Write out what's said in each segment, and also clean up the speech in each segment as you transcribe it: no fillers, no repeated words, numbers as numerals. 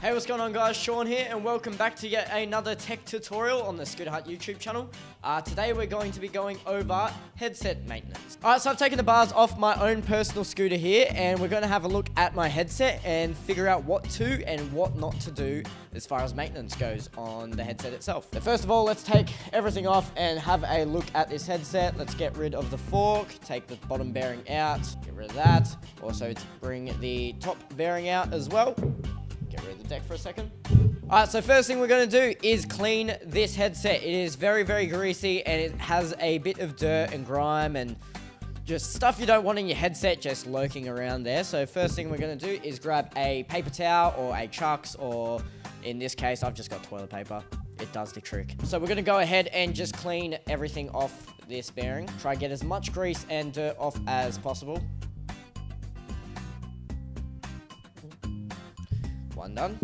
Hey, what's going on guys? Shaun here and welcome back to yet another tech tutorial on the Scooter Hut YouTube channel. Today we're going to be going over headset maintenance. Alright, so I've taken the bars off my own personal scooter here and we're going to have a look at my headset and figure out what to and what not to do as far as maintenance goes on the headset itself. So first of all, let's take everything off and have a look at this headset. Let's get rid of the fork, take the bottom bearing out, get rid of that. Also to bring the top bearing out as well. Get rid of the deck for a second. Alright, so first thing we're going to do is clean this headset. It is very, very greasy and it has a bit of dirt and grime and just stuff you don't want in your headset just lurking around there. So first thing we're going to do is grab a paper towel or a Chucks, or in this case, I've just got toilet paper. It does the trick. So we're going to go ahead and just clean everything off this bearing. Try to get as much grease and dirt off as possible. One done.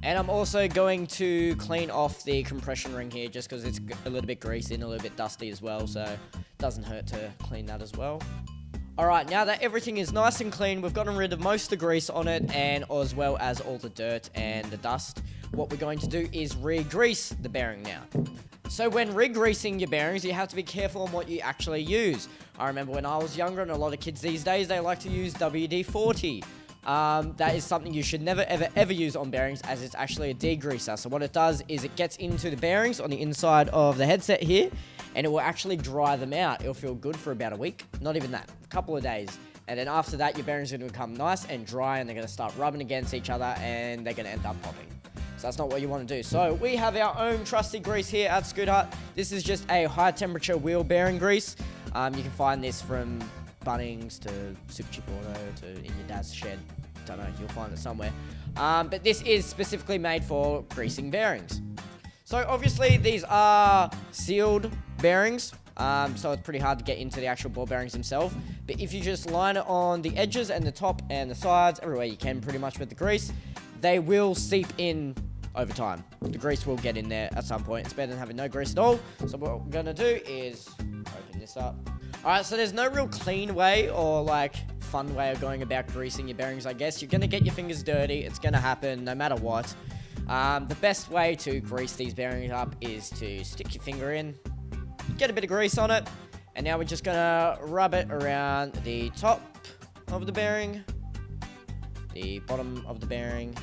And I'm also going to clean off the compression ring here just because it's a little bit greasy and a little bit dusty as well, so it doesn't hurt to clean that as well. Alright, now that everything is nice and clean, we've gotten rid of most of the grease on it and as well as all the dirt and the dust. What we're going to do is re-grease the bearing now. So when re-greasing your bearings, you have to be careful on what you actually use. I remember when I was younger, and a lot of kids these days, they like to use WD-40. That is something you should never, ever use on bearings, as it's actually a degreaser. So what it does is it gets into the bearings on the inside of the headset here, and it will actually dry them out. It'll feel good for about a week. Not even that, a couple of days. And then after that, your bearings are going to become nice and dry, and they're going to start rubbing against each other, and they're going to end up popping. So that's not what you want to do. So we have our own trusty grease here at Scooter Hut. This is just a high temperature wheel bearing grease. You can find this from Bunnings to Super Chip Auto to in your dad's shed. Don't know, you'll find it somewhere. But this is specifically made for greasing bearings. So obviously these are sealed bearings. So it's pretty hard to get into the actual ball bearings themselves. But if you just line it on the edges and the top and the sides, everywhere you can pretty much with the grease, they will seep in over time. The grease will get in there at some point. It's better than having no grease at all. So what we're going to do is open this up. Alright, so there's no real clean way or like fun way of going about greasing your bearings, I guess. You're going to get your fingers dirty. It's going to happen no matter what. The best way to grease these bearings up is to stick your finger in, get a bit of grease on it, and now we're just going to rub it around the top of the bearing, the bottom of the bearing,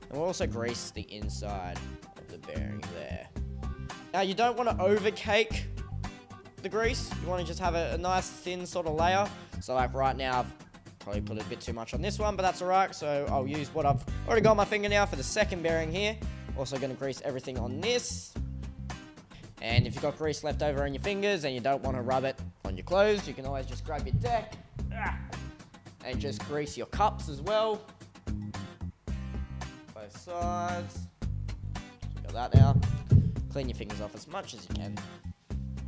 and we'll also grease the inside of the bearing there. Now you don't want to overcake the grease. You want to just have a nice thin sort of layer. So like right now I've probably put a bit too much on this one, but that's alright. So I'll use what I've already got on my finger now for the second bearing here. Also going to grease everything on this. And if you've got grease left over on your fingers and you don't want to rub it on your clothes, you can always just grab your deck and just grease your cups as well. Both sides. Got that now. Clean your fingers off as much as you can.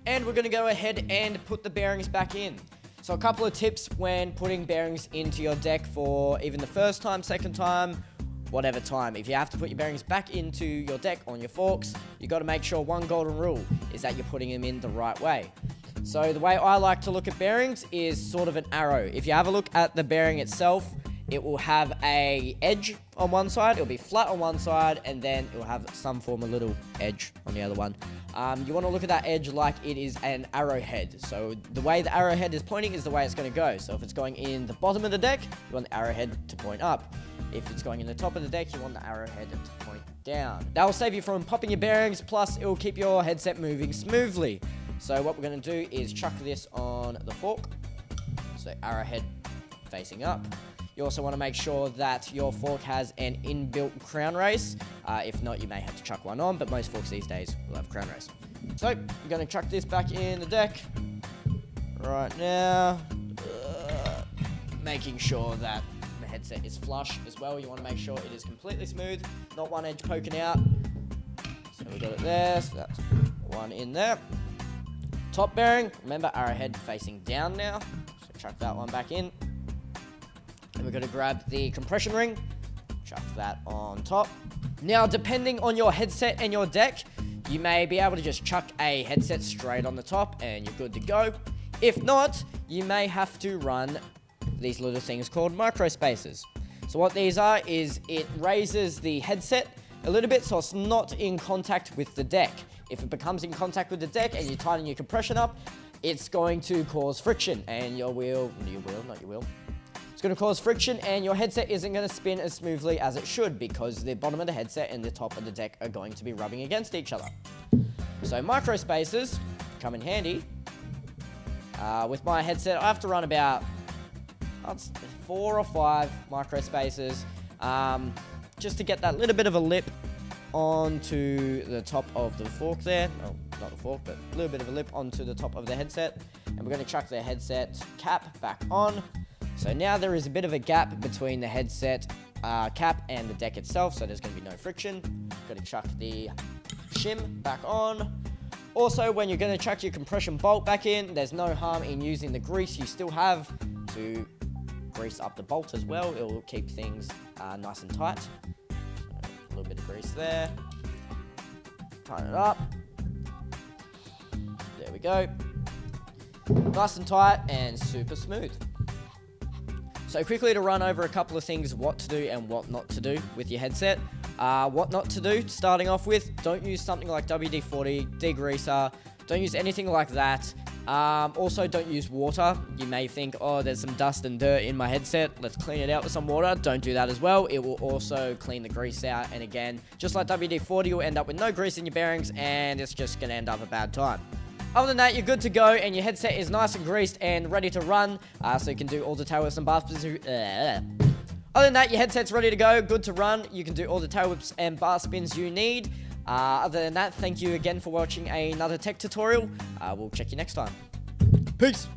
And we're going to go ahead and put the bearings back in. So a couple of tips when putting bearings into your deck for even the first time, second time, whatever time. If you have to put your bearings back into your deck on your forks, you got to make sure one golden rule is that you're putting them in the right way. So the way I like to look at bearings is sort of an arrow. If you have a look at the bearing itself, it will have a edge on one side, it'll be flat on one side, and then it will have some form of little edge on the other one. You want to look at that edge like it is an arrowhead. So the way the arrowhead is pointing is the way it's going to go. So if it's going in the bottom of the deck, you want the arrowhead to point up. If it's going in the top of the deck, you want the arrowhead to point down. That will save you from popping your bearings, plus it will keep your headset moving smoothly. So what we're going to do is chuck this on the fork. So arrowhead facing up. You also want to make sure that your fork has an inbuilt crown race. If not, you may have to chuck one on, but most forks these days will have a crown race. So, you're going to chuck this back in the deck right now. Making sure that the headset is flush as well. You want to make sure it is completely smooth, not one edge poking out. So we got it there, so that's one in there. Top bearing, remember arrowhead facing down now. So chuck that one back in. And we're going to grab the compression ring, chuck that on top. Now, depending on your headset and your deck, you may be able to just chuck a headset straight on the top and you're good to go. If not, you may have to run these little things called microspacers. So what these are is it raises the headset a little bit so it's not in contact with the deck. If it becomes in contact with the deck and you tighten your compression up, it's going to cause friction and not your wheel. It's going to cause friction and your headset isn't going to spin as smoothly as it should because the bottom of the headset and the top of the deck are going to be rubbing against each other. So microspacers come in handy. With my headset, I have to run about 4 or 5 microspacers just to get that little bit of a lip onto the top of the fork there. Oh, not the fork, but a little bit of a lip onto the top of the headset. And we're going to chuck the headset cap back on. So now there is a bit of a gap between the headset cap and the deck itself, so there's going to be no friction. Going to chuck the shim back on. Also, when you're going to chuck your compression bolt back in, there's no harm in using the grease you still have to grease up the bolt as well. It will keep things nice and tight. A little bit of grease there. Tighten it up. There we go. Nice and tight and super smooth. So quickly to run over a couple of things, what to do and what not to do with your headset. What not to do, starting off with, don't use something like WD-40, degreaser, don't use anything like that. Also, don't use water. You may think, oh, there's some dust and dirt in my headset, let's clean it out with some water. Don't do that as well. It will also clean the grease out, and again, just like WD-40, you'll end up with no grease in your bearings, and it's just going to end up a bad time. Other than that, you're good to go, and your headset is nice and greased and ready to run, so you can do all the tail whips and bar spins. Other than that, your headset's ready to go, good to run. You can do all the tail whips and bar spins you need. Other than that, thank you again for watching another tech tutorial. We'll check you next time. Peace!